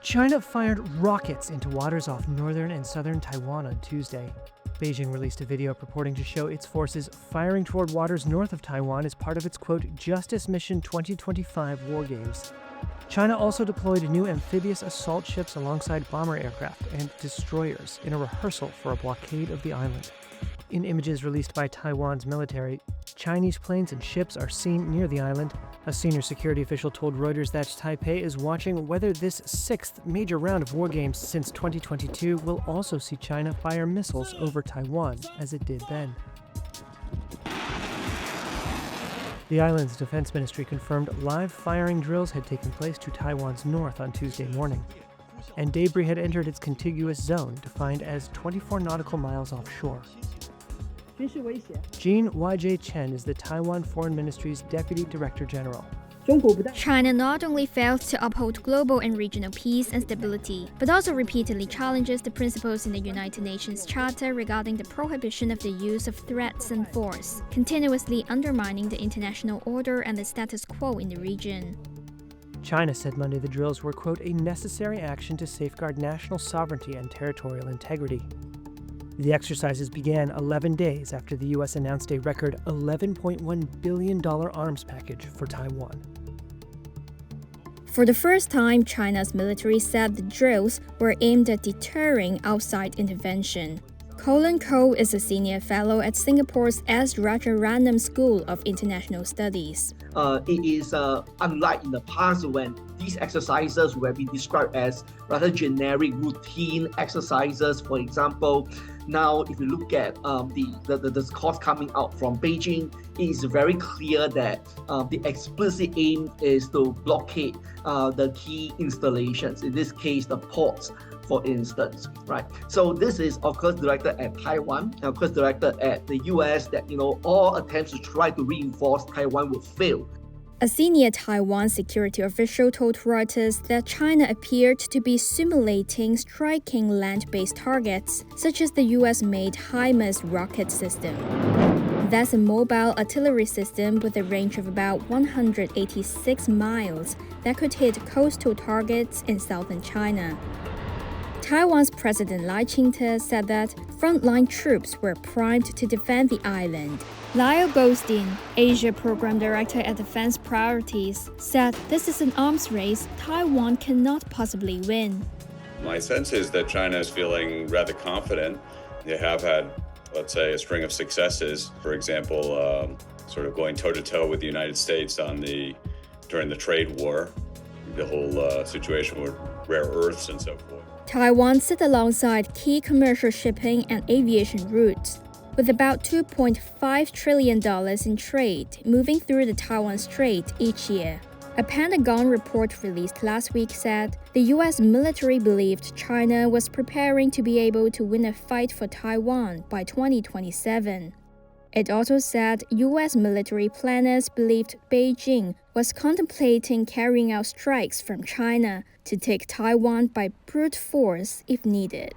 China fired rockets into waters off northern and southern Taiwan on Tuesday. Beijing released a video purporting to show its forces firing toward waters north of Taiwan as part of its, quote, Justice Mission 2025 war games. China also deployed new amphibious assault ships alongside bomber aircraft and destroyers in a rehearsal for a blockade of the island. In images released by Taiwan's military, Chinese planes and ships are seen near the island. A senior security official told Reuters that Taipei is watching whether this sixth major round of war games since 2022 will also see China fire missiles over Taiwan, as it did then. The island's defense ministry confirmed live firing drills had taken place to Taiwan's north on Tuesday morning, and debris had entered its contiguous zone, defined as 24 nautical miles offshore. Jean YJ Chen is the Taiwan Foreign Ministry's Deputy Director General. China not only fails to uphold global and regional peace and stability, but also repeatedly challenges the principles in the United Nations Charter regarding the prohibition of the use of threats and force, continuously undermining the international order and the status quo in the region. China said Monday the drills were, quote, a necessary action to safeguard national sovereignty and territorial integrity. The exercises began 11 days after the U.S. announced a record $11.1 billion arms package for Taiwan. For the first time, China's military said the drills were aimed at deterring outside intervention. Colin Koh is a senior fellow at Singapore's S. Rajaratnam School of International Studies. It is unlike in the past when these exercises were being described as rather generic routine exercises. For example, now if you look at the course coming out from Beijing, it is very clear that the explicit aim is to blockade the key installations, in this case the ports, for instance, right? So this is of course directed at Taiwan, and of course directed at the US, that all attempts to try to reinforce Taiwan will fail. A senior Taiwan security official told Reuters that China appeared to be simulating striking land-based targets, such as the US-made HIMARS rocket system. That's a mobile artillery system with a range of about 186 miles that could hit coastal targets in southern China. Taiwan's President Lai Ching-te said that frontline troops were primed to defend the island. Lyle Goldstein, Asia Program Director at Defense Priorities, said this is an arms race Taiwan cannot possibly win. My sense is that China is feeling rather confident. They have had, let's say, a string of successes. For example, sort of going toe-to-toe with the United States during the trade war, the whole situation with rare earths and so forth. Taiwan sit alongside key commercial shipping and aviation routes, with about $2.5 trillion in trade moving through the Taiwan Strait each year. A Pentagon report released last week said the U.S. military believed China was preparing to be able to win a fight for Taiwan by 2027. It also said U.S. military planners believed Beijing was contemplating carrying out strikes from China to take Taiwan by brute force if needed.